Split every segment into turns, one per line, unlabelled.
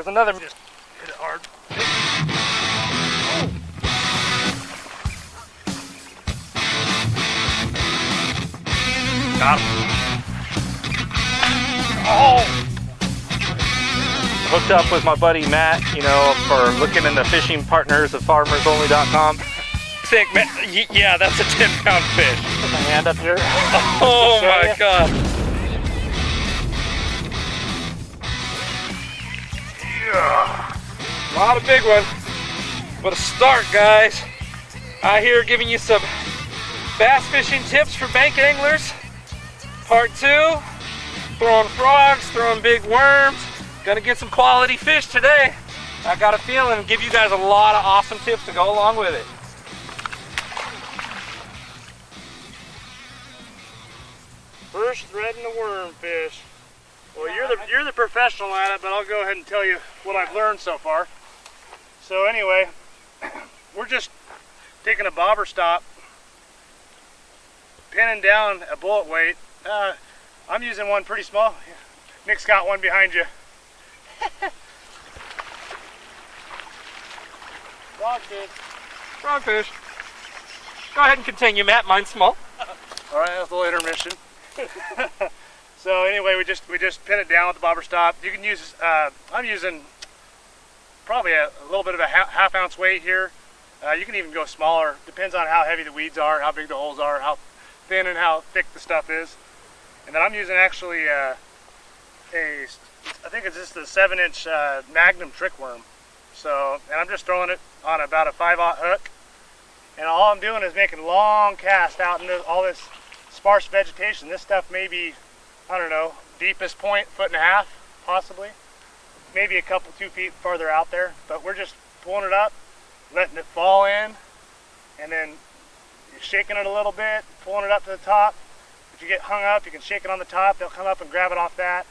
There's another.
Just hit it hard.
Got him. Oh! Hooked up with my buddy Matt, you know, for looking in the fishing partners of farmersonly.com. Think, yeah, that's a 10-pound fish.
Put my hand up here.
Oh my God. Yeah. A lot of big ones. But a start, guys. Out here giving you some bass fishing tips for bank anglers. Part 2. Throwing frogs, throwing big worms. Gonna get some quality fish today. I got a feeling and give you guys a lot of awesome tips to go along with it.
First threading the worm fish. Well, you're the professional at it, but I'll go ahead and tell you what I've learned so far. So anyway, we're just taking a bobber stop, pinning down a bullet weight. I'm using one pretty small. Nick's got one behind you. Frogfish.
Frogfish. Go ahead and continue, Matt. Mine's small.
All right, that's a little intermission. So anyway, we just pin it down with the bobber stop. You can use. I'm using probably a little bit of a half ounce weight here. You can even go smaller. Depends on how heavy the weeds are, how big the holes are, how thin and how thick the stuff is. And then I'm using actually I think it's just a 7-inch Magnum trick worm. So, and I'm just throwing it on about a 5/0 hook. And all I'm doing is making long casts out into all this sparse vegetation. This stuff may be, I don't know, deepest point, 1.5 feet, possibly. Maybe a couple, 2 feet farther out there. But we're just pulling it up, letting it fall in, and then shaking it a little bit, pulling it up to the top. If you get hung up, you can shake it on the top. They'll come up and grab it off that.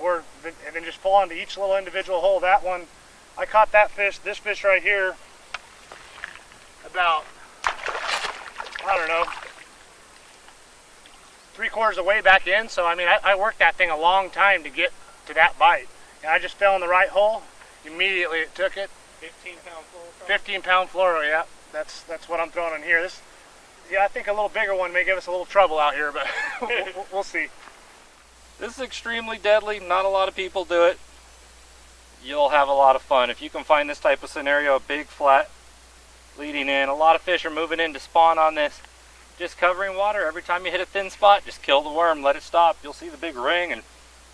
And then just pull onto each little individual hole. That one, I caught that fish, this fish right here, about, I don't know, 3/4 of the way back in. So I mean, I worked that thing a long time to get to that bite. And I just fell in the right hole. Immediately it took it.
15-pound fluoro.
15-pound fluoro, yeah. That's what I'm throwing in here. Yeah, I think a little bigger one may give us a little trouble out here, but we'll see.
This is extremely deadly. Not a lot of people do it. You'll have a lot of fun. If you can find this type of scenario, a big flat leading in. A lot of fish are moving in to spawn on this. Just covering water. Every time you hit a thin spot, just kill the worm, let it stop. You'll see the big ring and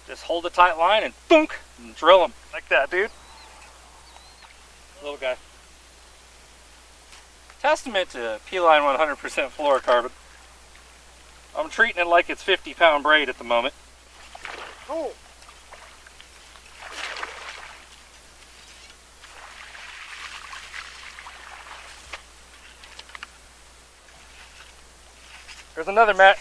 just hold a tight line and thunk and drill them. Like that, dude. Little guy. Testament to P-Line 100% fluorocarbon. I'm treating it like it's 50-pound braid at the moment.
Oh.
There's another, Matt.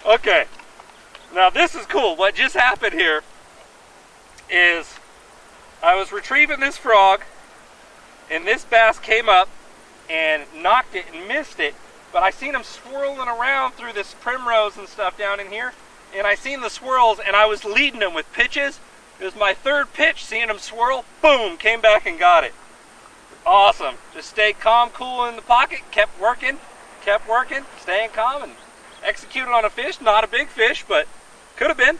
Okay, now this is cool. What just happened here is I was retrieving this frog and this bass came up and knocked it and missed it, but I seen him swirling around through this primrose and stuff down in here, and I seen the swirls and I was leading him with pitches. It was my third pitch, seeing him swirl, boom, came back and got it. Awesome. Just stayed calm, cool in the pocket, kept working, staying calm, and executed on a fish. Not a big fish, but could have been.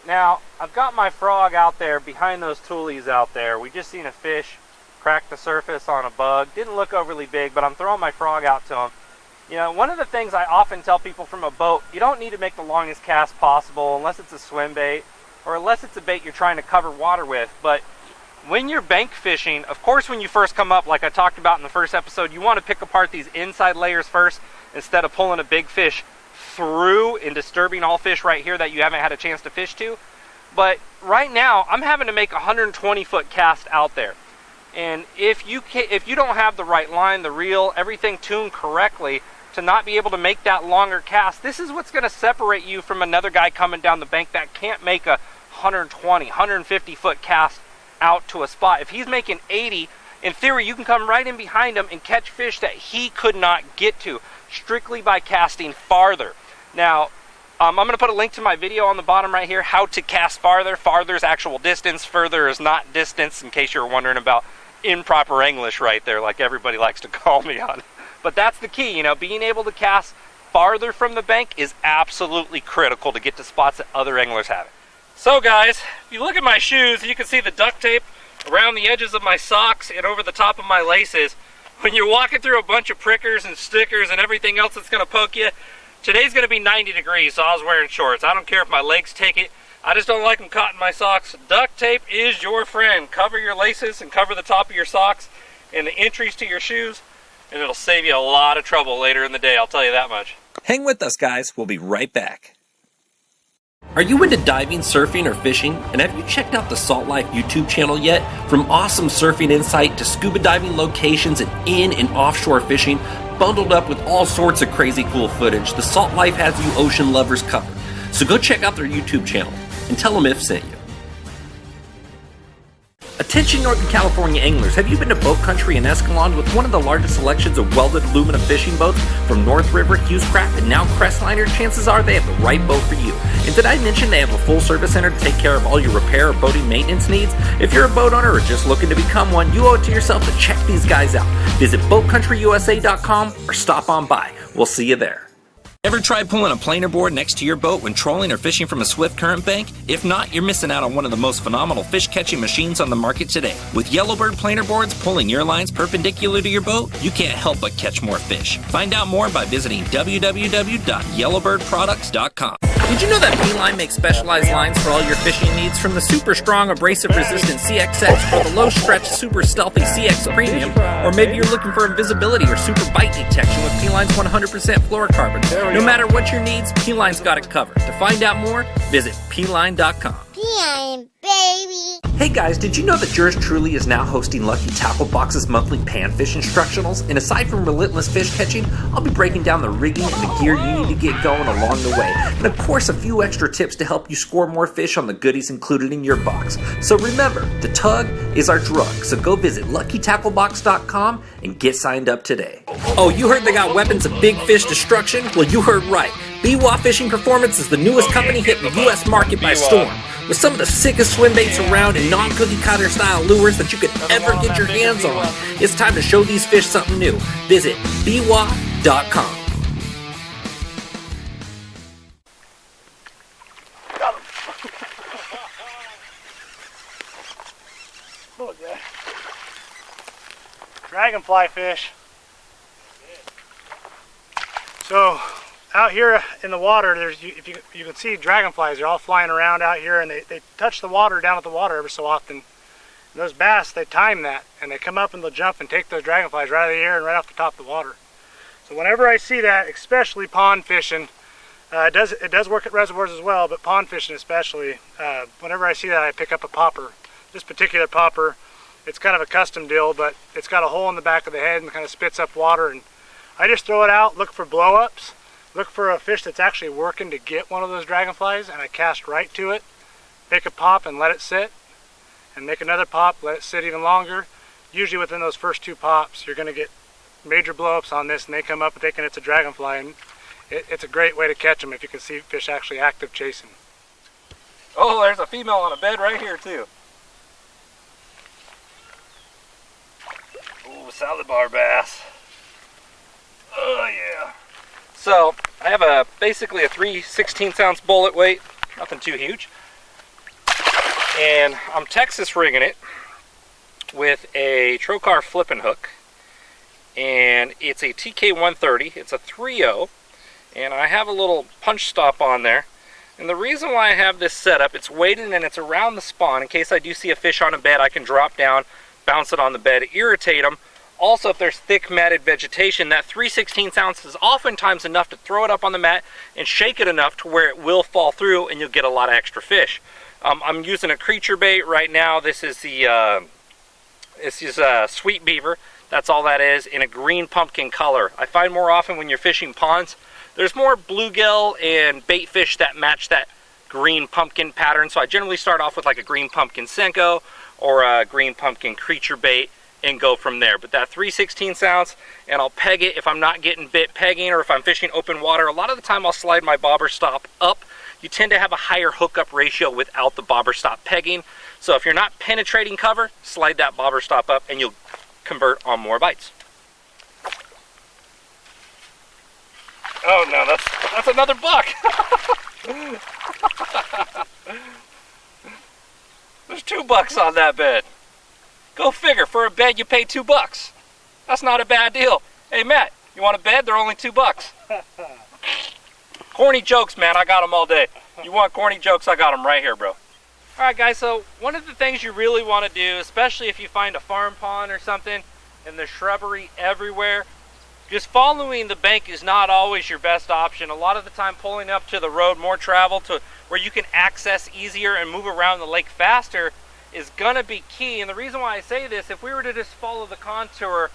Now, I've got my frog out there behind those toolies out there. We just seen a fish crack the surface on a bug. Didn't look overly big, but I'm throwing my frog out to him. You know, one of the things I often tell people from a boat, you don't need to make the longest cast possible unless it's a swim bait or unless it's a bait you're trying to cover water with. But when you're bank fishing, of course, when you first come up, like I talked about in the first episode, you want to pick apart these inside layers first instead of pulling a big fish through and disturbing all fish right here that you haven't had a chance to fish to. But right now, I'm having to make a 120-foot cast out there. And if you don't have the right line, the reel, everything tuned correctly to not be able to make that longer cast, this is what's going to separate you from another guy coming down the bank that can't make a 120, 150-foot cast out to a spot. If he's making 80, in theory, you can come right in behind him and catch fish that he could not get to, strictly by casting farther. Now, I'm going to put a link to my video on the bottom right here, how to cast farther. Farther is actual distance, further is not distance, in case you're wondering about improper English right there, like everybody likes to call me on. But that's the key, you know, being able to cast farther from the bank is absolutely critical to get to spots that other anglers have it. So guys, if you look at my shoes, you can see the duct tape around the edges of my socks and over the top of my laces. When you're walking through a bunch of prickers and stickers and everything else that's going to poke you, today's going to be 90 degrees, so I was wearing shorts. I don't care if my legs take it. I just don't like them caught in my socks. Duct tape is your friend. Cover your laces and cover the top of your socks and the entries to your shoes, and it'll save you a lot of trouble later in the day, I'll tell you that much.
Hang with us, guys. We'll be right back. Are you into diving, surfing, or fishing? And have you checked out the Salt Life YouTube channel yet? From awesome surfing insight to scuba diving locations and in and offshore fishing, bundled up with all sorts of crazy cool footage, the Salt Life has you ocean lovers covered. So go check out their YouTube channel and tell them If sent you. Attention Northern California anglers, have you been to Boat Country in Escalon with one of the largest selections of welded aluminum fishing boats from North River, Hughescraft, and now Crestliner? Chances are they have the right boat for you. And did I mention they have a full service center to take care of all your repair or boating maintenance needs? If you're a boat owner or just looking to become one, you owe it to yourself to check these guys out. Visit BoatCountryUSA.com or stop on by. We'll see you there. Ever tried pulling a planer board next to your boat when trolling or fishing from a swift current bank? If not, you're missing out on one of the most phenomenal fish catching machines on the market today. With Yellowbird planer boards pulling your lines perpendicular to your boat, you can't help but catch more fish. Find out more by visiting www.yellowbirdproducts.com. Did you know that P-Line makes specialized lines for all your fishing needs? From the super strong abrasive resistant CXX or the low stretch super stealthy CX Premium, or maybe you're looking for invisibility or super bite detection with P-Line's 100% fluorocarbon. No matter what your needs, P-Line's got it covered. To find out more, visit P-Line.com.
P-Line, baby.
Hey guys, did you know that yours truly is now hosting Lucky Tackle Box's monthly panfish instructionals? And aside from relentless fish catching, I'll be breaking down the rigging and the gear you need to get going along the way. And of course, a few extra tips to help you score more fish on the goodies included in your box. So remember, the tug is our drug. So go visit LuckyTackleBox.com and get signed up today. Oh, you heard they got weapons of big fish destruction? Well, you heard right. BWA Fishing Performance is the newest company hitting the U.S. market by storm. With some of the sickest swim baits around and non-cookie cutter style lures that you could ever get your hands on, it's time to show these fish something new. Visit BWA.com.
Got him. Oh, yeah. Dragonfly fish. So out here in the water, if you can see dragonflies, they're all flying around out here, and they touch the water down at the water every so often. And those bass, they time that, and they come up and they'll jump and take those dragonflies right out of the air and right off the top of the water. So whenever I see that, especially pond fishing, it does work at reservoirs as well, but pond fishing especially, whenever I see that, I pick up a popper. This particular popper, it's kind of a custom deal, but it's got a hole in the back of the head and kind of spits up water, and I just throw it out, look for blow-ups, look for a fish that's actually working to get one of those dragonflies, and I cast right to it, make a pop and let it sit, and make another pop, let it sit even longer. Usually within those first two pops, you're going to get major blow-ups on this, and they come up thinking it's a dragonfly, and it's a great way to catch them if you can see fish actually active chasing.
Oh, there's a female on a bed right here too. Ooh, salad bar bass. Oh yeah. So I have basically a 3/16 ounce bullet weight, nothing too huge, and I'm Texas rigging it with a Trocar flipping hook, and it's a TK130. It's a 3.0, and I have a little punch stop on there. And the reason why I have this set up, it's weighted and it's around the spawn. In case I do see a fish on a bed, I can drop down, bounce it on the bed, irritate them. Also, if there's thick matted vegetation, that 3/16 ounce is oftentimes enough to throw it up on the mat and shake it enough to where it will fall through and you'll get a lot of extra fish. I'm using a creature bait right now. This is the sweet beaver. That's all that is, in a green pumpkin color. I find more often when you're fishing ponds, there's more bluegill and bait fish that match that green pumpkin pattern. So I generally start off with like a green pumpkin Senko or a green pumpkin creature bait. and go from there. But that 3/16 ounce, and I'll peg it if I'm not getting bit pegging, or if I'm fishing open water. A lot of the time I'll slide my bobber stop up. You tend to have a higher hookup ratio without the bobber stop pegging. So if you're not penetrating cover, slide that bobber stop up and you'll convert on more bites. Oh no, that's another buck. There's 2 bucks on that bed. Go figure, for a bed you pay $2. That's not a bad deal. Hey Matt, you want a bed? They're only $2. Corny jokes, man, I got them all day. You want corny jokes, I got them right here, bro. Alright guys, so one of the things you really want to do, especially if you find a farm pond or something and there's shrubbery everywhere, just following the bank is not always your best option. A lot of the time pulling up to the road, more travel to where you can access easier and move around the lake faster is gonna be key. And the reason why I say this, if we were to just follow the contour,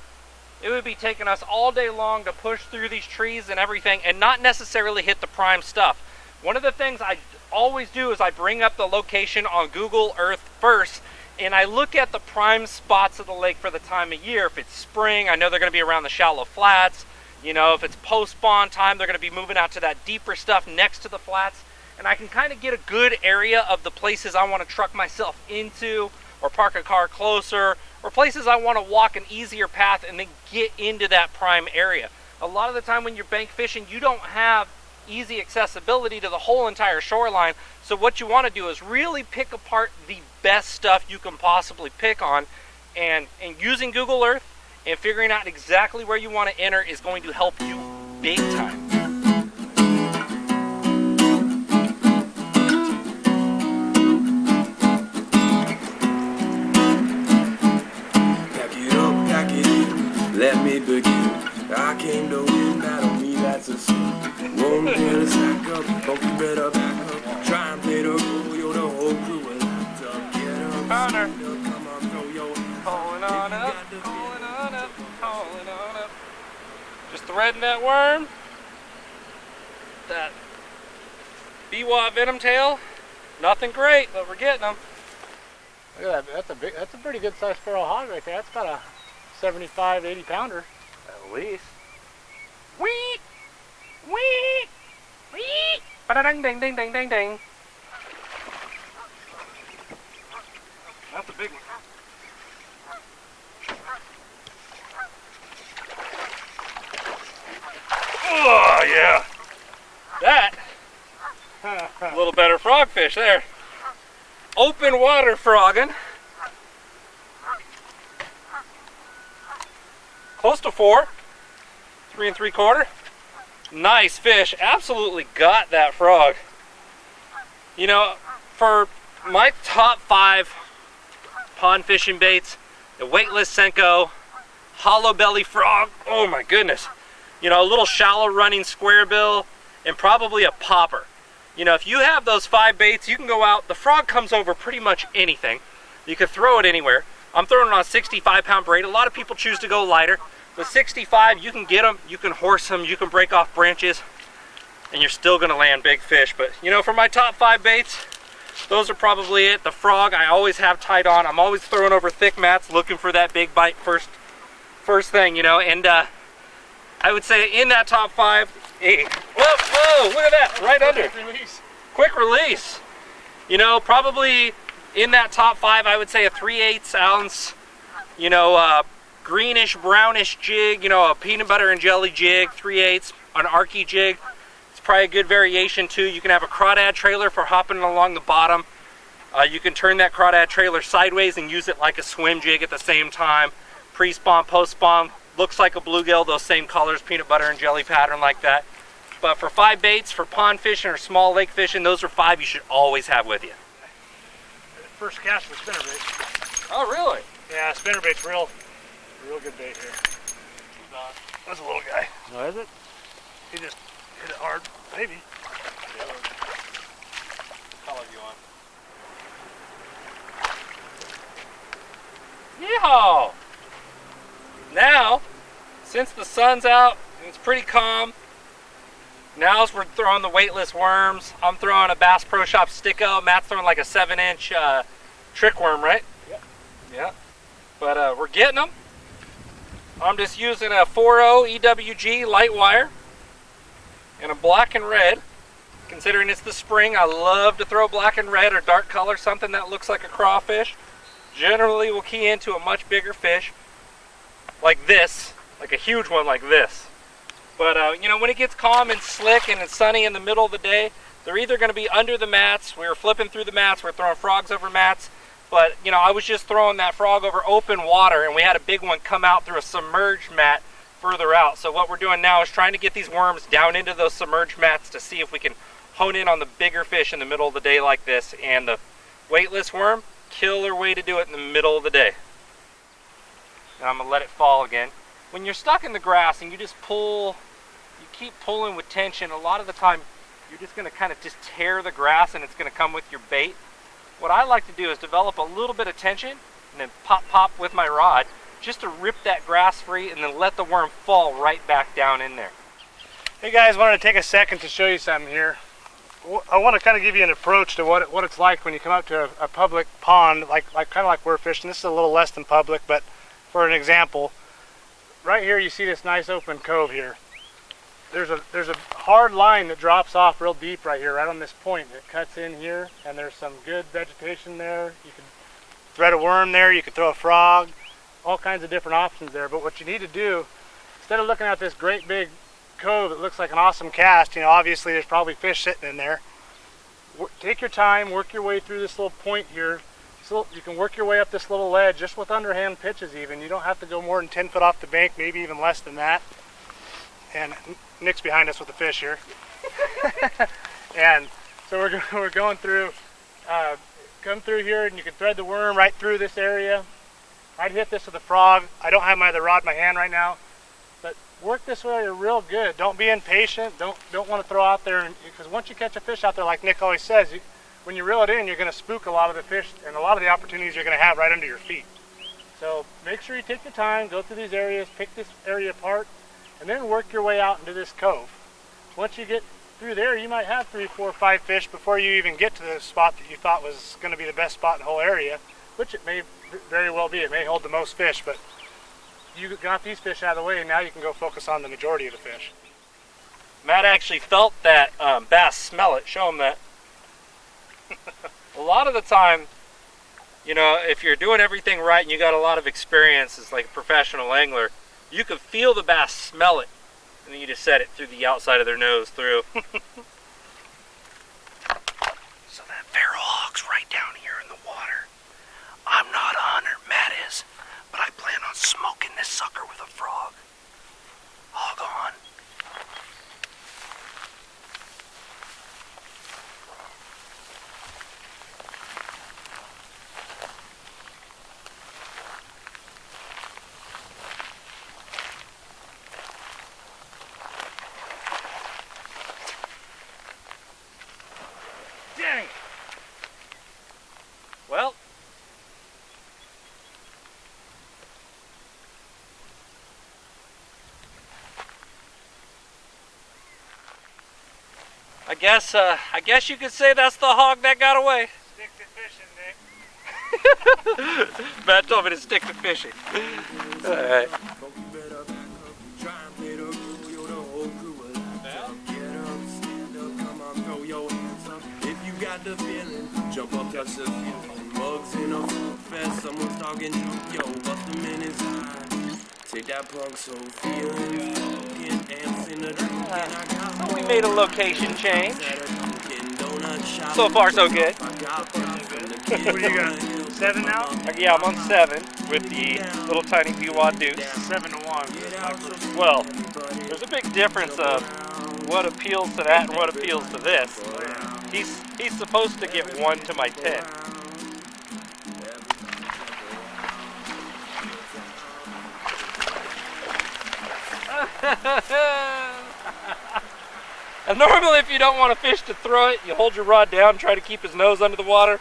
it would be taking us all day long to push through these trees and everything and not necessarily hit the prime stuff. One of the things I always do is I bring up the location on Google Earth first, and I look at the prime spots of the lake for the time of year. If it's spring, I know they're gonna be around the shallow flats. You know, if it's post-spawn time, they're gonna be moving out to that deeper stuff next to the flats. And I can kind of get a good area of the places I want to truck myself into, or park a car closer, or places I want to walk an easier path and then get into that prime area. A lot of the time when you're bank fishing, you don't have easy accessibility to the whole entire shoreline. So what you want to do is really pick apart the best stuff you can possibly pick on, and using Google Earth and figuring out exactly where you want to enter is going to help you big time.
Let me begin. I came to win, that don't mean that's a sin. Won't get a stack up, hope you better back up. Try and play the role, you're the whole crew and locked up. Get up,
Hunter.
come on, throw your
Pulling on up, pulling on up, pulling on up. Just threading that worm. That BWA venom tail. Nothing great, but we're getting them.
Look at that, that's a pretty good sized feral hog right there. That's about a 75, 80 pounder.
At least. Wee! Wee! Wee! Ba-da-ding, ding, ding, ding, ding, ding. That's a big one. Oh, yeah. That. A little better frogfish there. Open water frogging. Close to 4, 3 3/4. Nice fish, absolutely got that frog. You know, for my top 5 pond fishing baits, the weightless Senko, hollow belly frog, oh my goodness. You know, a little shallow running square bill, and probably a popper. You know, if you have those 5 baits, you can go out, the frog comes over pretty much anything. You can throw it anywhere. I'm throwing it on a 65-pound braid. A lot of people choose to go lighter. With 65, you can get them, you can horse them, you can break off branches, and you're still gonna land big fish. But you know, for my top 5 baits, those are probably it. The frog I always have tied on. I'm always throwing over thick mats, looking for that big bite first thing, you know. And I would say in that top 5, hey, whoa, look at that, right under. Quick release. You know, probably in that top 5, I would say a 3/8 ounce, you know, greenish, brownish jig, you know, a peanut butter and jelly jig, 3/8, an Arky jig. It's probably a good variation too. You can have a crawdad trailer for hopping along the bottom. You can turn that crawdad trailer sideways and use it like a swim jig at the same time. Pre-spawn, post-spawn, looks like a bluegill, those same colors, peanut butter and jelly pattern like that. But for 5 baits, for pond fishing or small lake fishing, those are 5 you should always have with you.
First cast with spinnerbait.
Oh, really?
Yeah, spinnerbait's real good bait here. That's a little guy.
Oh, is it?
He just hit it hard. Maybe.
Color you on. Yeehaw! Now, since the sun's out and it's pretty calm, now as we're throwing the weightless worms, I'm throwing a Bass Pro Shop Sticko. Matt's throwing like a 7-inch trick worm, right?
Yep.
Yeah. But we're getting them. I'm just using a 4.0 EWG light wire and a black and red. Considering it's the spring, I love to throw black and red or dark color, something that looks like a crawfish. Generally will key into a much bigger fish like this, like a huge one like this. But you know, when it gets calm and slick and it's sunny in the middle of the day, they're either going to be under the mats. We were flipping through the mats, we're throwing frogs over mats. But you know, I was just throwing that frog over open water, and we had a big one come out through a submerged mat further out. So what we're doing now is trying to get these worms down into those submerged mats to see if we can hone in on the bigger fish in the middle of the day like this. And the weightless worm, killer way to do it in the middle of the day. Now I'm gonna let it fall again. When you're stuck in the grass and you just pull, you keep pulling with tension, a lot of the time you're just gonna kind of just tear the grass and it's gonna come with your bait. What I like to do is develop a little bit of tension and then pop with my rod just to rip that grass free and then let the worm fall right back down in there.
Hey guys, wanted to take a second to show you something here. I want to kind of give you an approach to what it's like when you come up to a public pond, kind of like we're fishing. This is a little less than public, but for an example, right here you see this nice open cove here. There's a hard line that drops off real deep right here, right on this point. It cuts in here, and there's some good vegetation there. You can thread a worm there, you can throw a frog, all kinds of different options there. But what you need to do, instead of looking at this great big cove that looks like an awesome cast, you know, obviously there's probably fish sitting in there. Take your time, work your way through this little point here. So you can work your way up this little ledge just with underhand pitches even. You don't have to go more than 10 foot off the bank, maybe even less than that. And Nick's behind us with the fish here. And so we're going through, come through here and you can thread the worm right through this area. I'd hit this with a frog. I don't have the rod in my hand right now. But work this area real good. Don't be impatient. Don't want to throw out there, because once you catch a fish out there, like Nick always says, when you reel it in, you're going to spook a lot of the fish and a lot of the opportunities you're going to have right under your feet. So make sure you take your time, go through these areas, pick this area apart, and then work your way out into this cove. Once you get through there, you might have 3, 4, 5 fish before you even get to the spot that you thought was going to be the best spot in the whole area, which it may very well be. It may hold the most fish, but you got these fish out of the way, and now you can go focus on the majority of the fish.
Matt actually felt that bass smell it. Show him that. A lot of the time, you know, if you're doing everything right and you got a lot of experience as like a professional angler, you can feel the bass smell it, and then you just set it through the outside of their nose through.
So that feral hog's right down here in the water. I'm not a hunter, Matt is, but I plan on smoking this sucker with a frog. Hog on.
Dang! Well, I guess you could say that's the hog that got away.
Stick to fishing, Nick.
Matt told me to stick to fishing. All right.
If you got the feeling, jump up, touch the feeling. Mugs in a food fest, someone's talking to yo, bust them in his eye. Take that punk so feeling, fucking amps in the drink, and I got
We made a location change.
donut.
So far, so good.
What do you got? 7 now?
Yeah, I'm on 7 with the little tiny Biwa Deuce.
7 to 1.
Well, there's a big difference of what appeals to that and what appeals to this. He's supposed to get 1 to my 10. And normally if you don't want a fish to throw it, you hold your rod down and try to keep his nose under the water.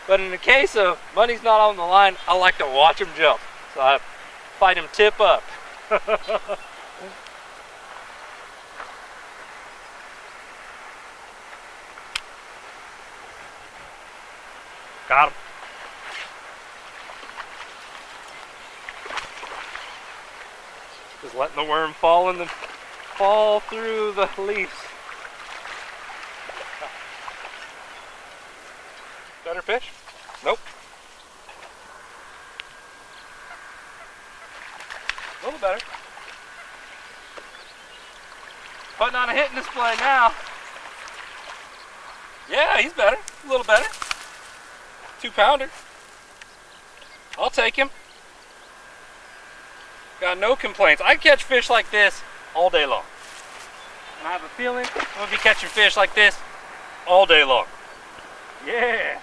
But in the case of money's not on the line, I like to watch him jump. So I fight him tip up. Got him. Just letting the worm fall through the leaves. Better fish? Nope. A little better. Putting on a hitting display now. Yeah, he's better. A little better. 2-pounder. I'll take him. Got no complaints. I catch fish like this all day long. And I have a feeling I'm going to be catching fish like this all day long. Yeah.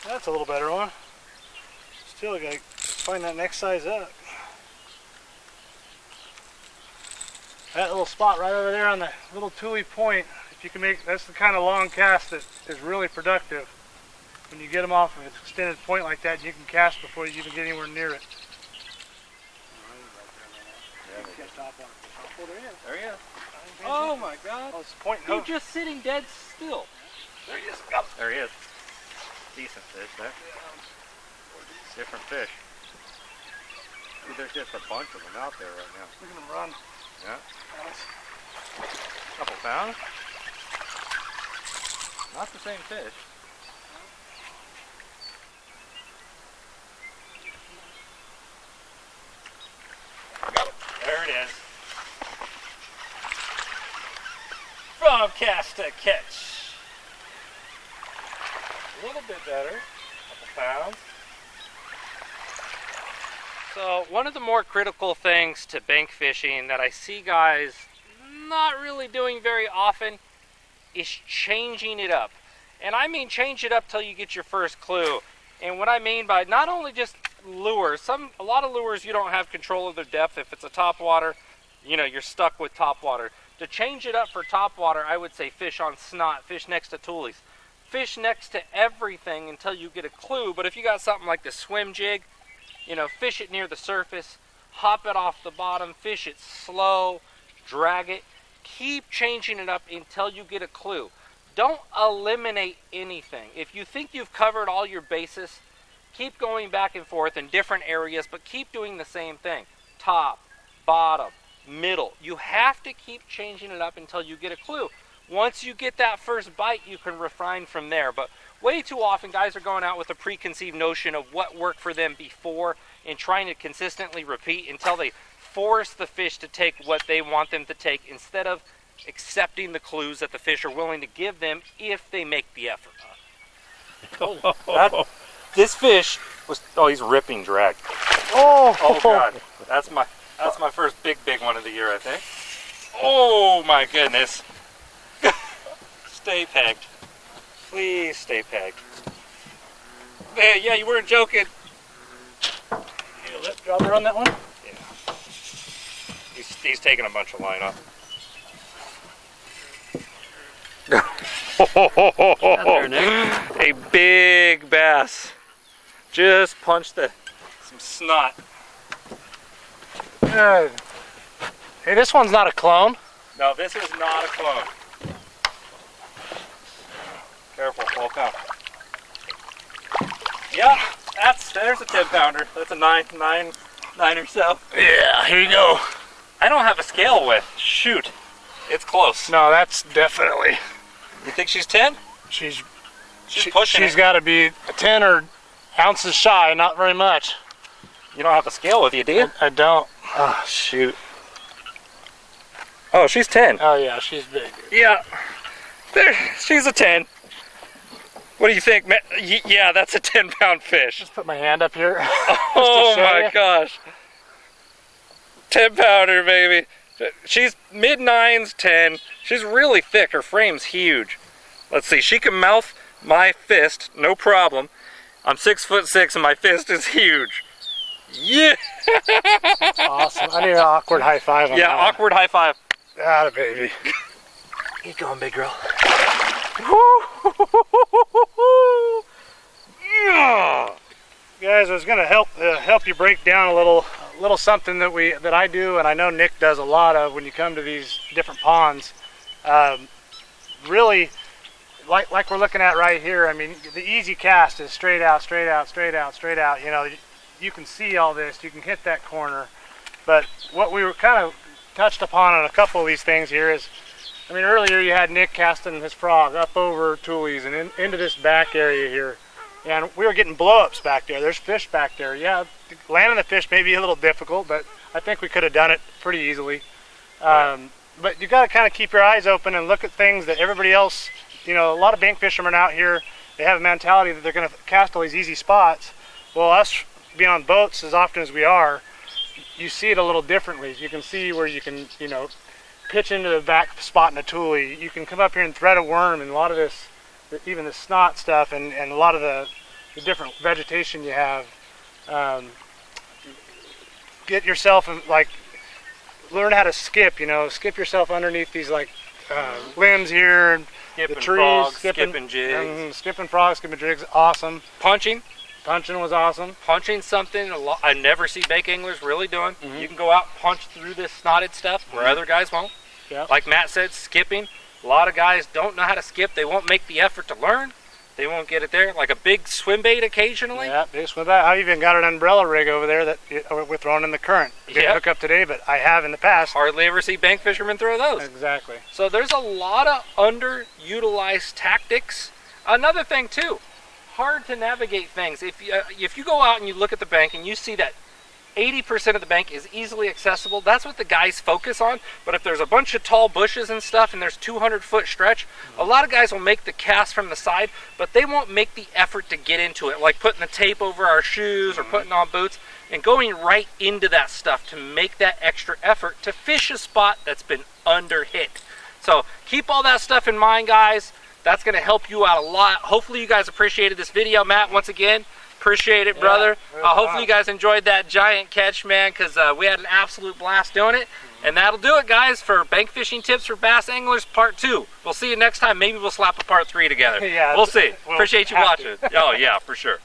That's a little better one. Still gotta find that next size up. That little spot right over there on the little tooey point, if you can make, that's the kind of long cast that is really productive. When you get them off of an extended point like that, you can cast before you even get anywhere near it.
Oh, there he is. Oh my God.
Oh, it's pointing.
He's just sitting dead still.
There he is.
There he is. Decent fish there. Different fish. There's just a bunch of them out there right now.
Look at them run.
Yeah. Couple pounds. Not the same fish. Got it. There it is. From cast to catch. A little bit better. Couple pounds. So one of the more critical things to bank fishing that I see guys not really doing very often is changing it up. And I mean change it up till you get your first clue. And what I mean by not only just lures, a lot of lures you don't have control of their depth. If it's a topwater, you know, you're stuck with topwater. To change it up for topwater, I would say fish on snot, fish next to toolies. Fish next to everything until you get a clue. But if you got something like the swim jig, you know, fish it near the surface, hop it off the bottom, fish it slow, drag it. Keep changing it up until you get a clue. Don't eliminate anything. If you think you've covered all your bases, keep going back and forth in different areas, but keep doing the same thing. Top, bottom, middle. You have to keep changing it up until you get a clue. Once you get that first bite, you can refine from there. But way too often, guys are going out with a preconceived notion of what worked for them before and trying to consistently repeat until they force the fish to take what they want them to take instead of accepting the clues that the fish are willing to give them if they make the effort. This fish was, oh, he's ripping drag. Oh God, that's my first big one of the year, I think. Oh my goodness. Stay pegged. Please stay pegged. Man, yeah, you weren't joking.
You lip dropper on that one?
Yeah. He's taking a bunch of line off. A big bass. Just punched some snot.
Good. Hey, this one's not a clone.
No, this is not a clone. Careful, full count. Yeah, there's a 10-pounder. That's a 9 or so.
Yeah, here you go.
I don't have a scale with. Shoot, it's close.
No, that's definitely.
You think she's 10?
She's
pushing.
She's got to be 10 or ounces shy. Not very much.
You don't have a scale with you, do you?
I don't. Oh shoot.
Oh, she's 10.
Oh yeah, she's big.
Yeah, she's a 10. What do you think, man? Yeah, that's a 10-pound fish.
Just put my hand up here.
Oh my gosh. 10-pounder, baby. She's mid-9s, 10. She's really thick. Her frame's huge. Let's see. She can mouth my fist, no problem. I'm 6'6" and my fist is huge. Yeah.
Awesome. I need an awkward high five on that.
Yeah, awkward high five.
Atta baby.
Keep going, big girl.
Yeah.
Guys, I was going to help you break down a little something that I do, and I know Nick does a lot of when you come to these different ponds. Really, like we're looking at right here, I mean, the easy cast is straight out, straight out, straight out, straight out. You know, you can see all this, you can hit that corner. But what we were kind of touched upon on a couple of these things here is, I mean, earlier you had Nick casting his frog up over Toolies and into this back area here. And we were getting blow-ups back there. There's fish back there. Yeah, landing the fish may be a little difficult, but I think we could have done it pretty easily. But you got to kind of keep your eyes open and look at things that everybody else, you know, a lot of bank fishermen out here, they have a mentality that they're going to cast all these easy spots. Well, us being on boats as often as we are, you see it a little differently. You can see where you can, you know, pitch into the back spot in a toolie. You can come up here and thread a worm, and a lot of this, even the snot stuff and a lot of the different vegetation you have. Get yourself, like, learn how to skip, you know, skip yourself underneath these, like, limbs here, and the trees.
Frogs, skipping jigs.
Skipping frogs, skipping jigs, awesome.
Punching.
Punching was awesome.
Punching something I never see bank anglers really doing. You can go out and punch through this snotted stuff where other guys won't.
Yep.
Like Matt said, skipping. A lot of guys don't know how to skip. They won't make the effort to learn. They won't get it there. Like a big swim bait occasionally.
Yeah, big swim bait. I've even got an umbrella rig over there that we're throwing in the current. Didn't hook up today, but I have in the past.
Hardly ever see bank fishermen throw those.
Exactly.
So there's a lot of underutilized tactics. Another thing too, hard to navigate things. If you go out and you look at the bank and you see that 80% of the bank is easily accessible, that's what the guys focus on. But if there's a bunch of tall bushes and stuff and there's 200-foot stretch, a lot of guys will make the cast from the side, but they won't make the effort to get into it, like putting the tape over our shoes or putting on boots and going right into that stuff to make that extra effort to fish a spot that's been under hit. So keep all that stuff in mind, guys. That's going to help you out a lot. Hopefully you guys appreciated this video. Matt, once again, appreciate it, brother. Hopefully you guys enjoyed that giant catch, man, because we had an absolute blast doing it. And that'll do it, guys, for Bank Fishing Tips for Bass Anglers Part 2. We'll see you next time. Maybe we'll slap a Part 3 together.
Yeah,
we'll see. Appreciate you watching. Oh, yeah, for sure.